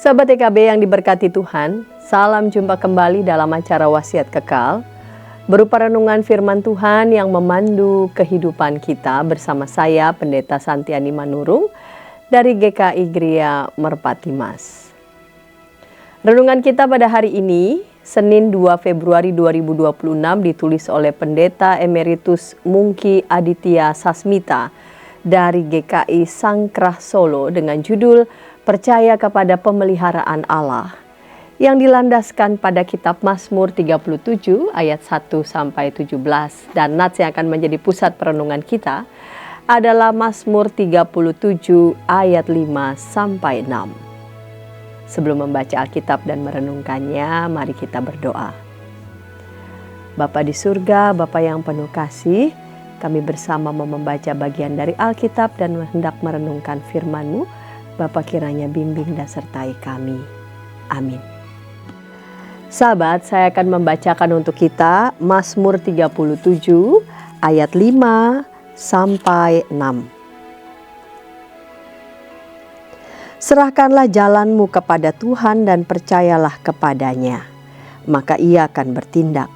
Sahabat TKB yang diberkati Tuhan, salam jumpa kembali dalam acara Wasiat Kekal, berupa renungan firman Tuhan yang memandu kehidupan kita bersama saya, Pendeta Santiani Manurung, dari GKI Gria Merpati Mas. Renungan kita pada hari ini, Senin 2 Februari 2026, ditulis oleh Pendeta Emeritus Mungki Aditya Sasmita dari GKI Sangkrah Solo dengan judul Percaya kepada Pemeliharaan Allah, yang dilandaskan pada kitab Mazmur 37 ayat 1-17, dan nats yang akan menjadi pusat perenungan kita adalah Mazmur 37 ayat 5-6. Sebelum membaca Alkitab dan merenungkannya, mari kita berdoa. Bapa di surga, Bapa yang penuh kasih, kami bersama mau membaca bagian dari Alkitab dan hendak merenungkan firman-Mu. Bapa kiranya bimbing dan sertai kami. Amin. Sahabat, saya akan membacakan untuk kita Mazmur 37 ayat 5-6. Serahkanlah jalanmu kepada Tuhan dan percayalah kepadanya, maka Ia akan bertindak.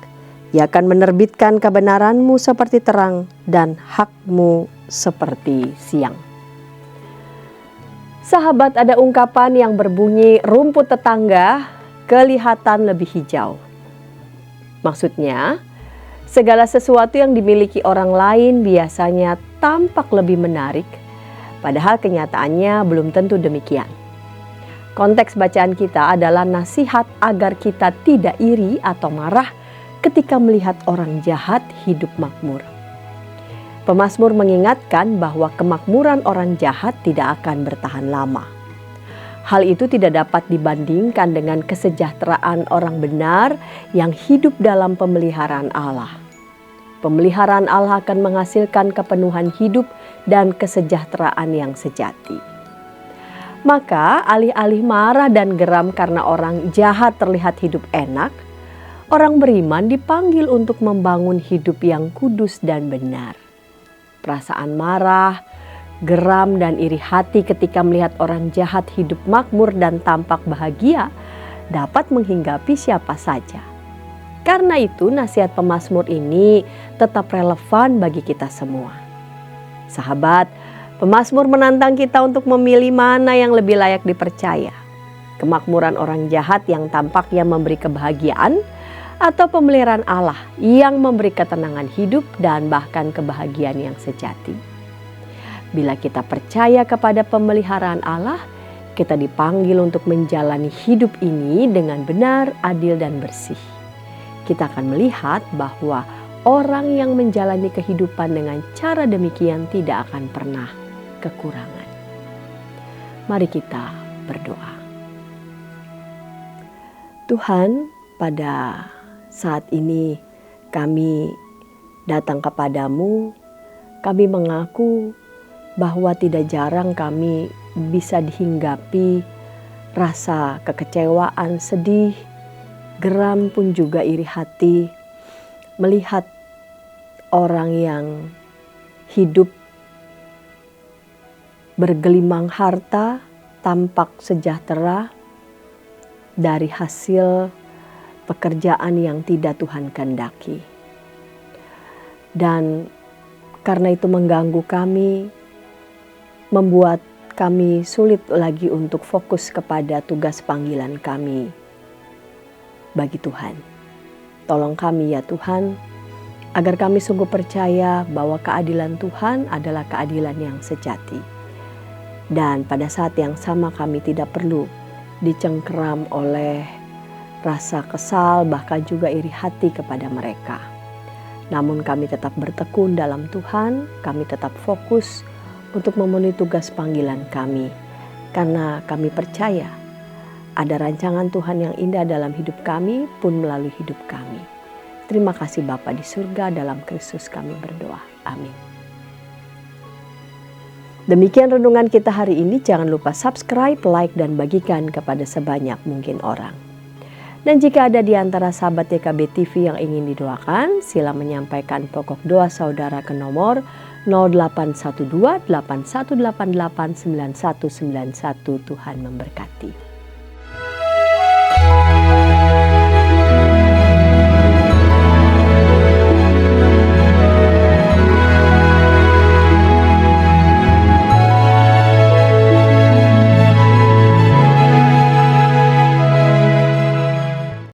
Ia akan menerbitkan kebenaranmu seperti terang dan hakmu seperti siang. Sahabat, ada ungkapan yang berbunyi rumput tetangga kelihatan lebih hijau. Maksudnya, segala sesuatu yang dimiliki orang lain biasanya tampak lebih menarik, padahal kenyataannya belum tentu demikian. Konteks bacaan kita adalah nasihat agar kita tidak iri atau marah ketika melihat orang jahat hidup makmur. Pemazmur mengingatkan bahwa kemakmuran orang jahat tidak akan bertahan lama. Hal itu tidak dapat dibandingkan dengan kesejahteraan orang benar yang hidup dalam pemeliharaan Allah. Pemeliharaan Allah akan menghasilkan kepenuhan hidup dan kesejahteraan yang sejati. Maka alih-alih marah dan geram karena orang jahat terlihat hidup enak, orang beriman dipanggil untuk membangun hidup yang kudus dan benar. Perasaan marah, geram, dan iri hati ketika melihat orang jahat hidup makmur dan tampak bahagia dapat menghinggapi siapa saja. Karena itu nasihat pemazmur ini tetap relevan bagi kita semua. Sahabat, pemazmur menantang kita untuk memilih mana yang lebih layak dipercaya. Kemakmuran orang jahat yang tampaknya memberi kebahagiaan, atau pemeliharaan Allah yang memberi ketenangan hidup dan bahkan kebahagiaan yang sejati. Bila kita percaya kepada pemeliharaan Allah, kita dipanggil untuk menjalani hidup ini dengan benar, adil, dan bersih. Kita akan melihat bahwa orang yang menjalani kehidupan dengan cara demikian tidak akan pernah kekurangan. Mari kita berdoa. Tuhan, pada saat ini kami datang kepadamu, kami mengaku bahwa tidak jarang kami bisa dihinggapi rasa kekecewaan, sedih, geram pun juga iri hati, melihat orang yang hidup bergelimang harta, tampak sejahtera dari hasil pekerjaan yang tidak Tuhan kehendaki. Dan karena itu mengganggu kami, membuat kami sulit lagi untuk fokus kepada tugas panggilan kami bagi Tuhan. Tolong kami ya Tuhan, agar kami sungguh percaya bahwa keadilan Tuhan adalah keadilan yang sejati. Dan pada saat yang sama kami tidak perlu dicengkeram oleh rasa kesal, bahkan juga iri hati kepada mereka. Namun kami tetap bertekun dalam Tuhan, kami tetap fokus untuk memenuhi tugas panggilan kami. Karena kami percaya ada rancangan Tuhan yang indah dalam hidup kami pun melalui hidup kami. Terima kasih Bapa di surga, dalam Kristus kami berdoa. Amin. Demikian renungan kita hari ini. Jangan lupa subscribe, like, dan bagikan kepada sebanyak mungkin orang. Dan jika ada di antara sahabat TKB TV yang ingin didoakan, sila menyampaikan pokok doa saudara ke nomor 0812 8188 9191. Tuhan memberkati.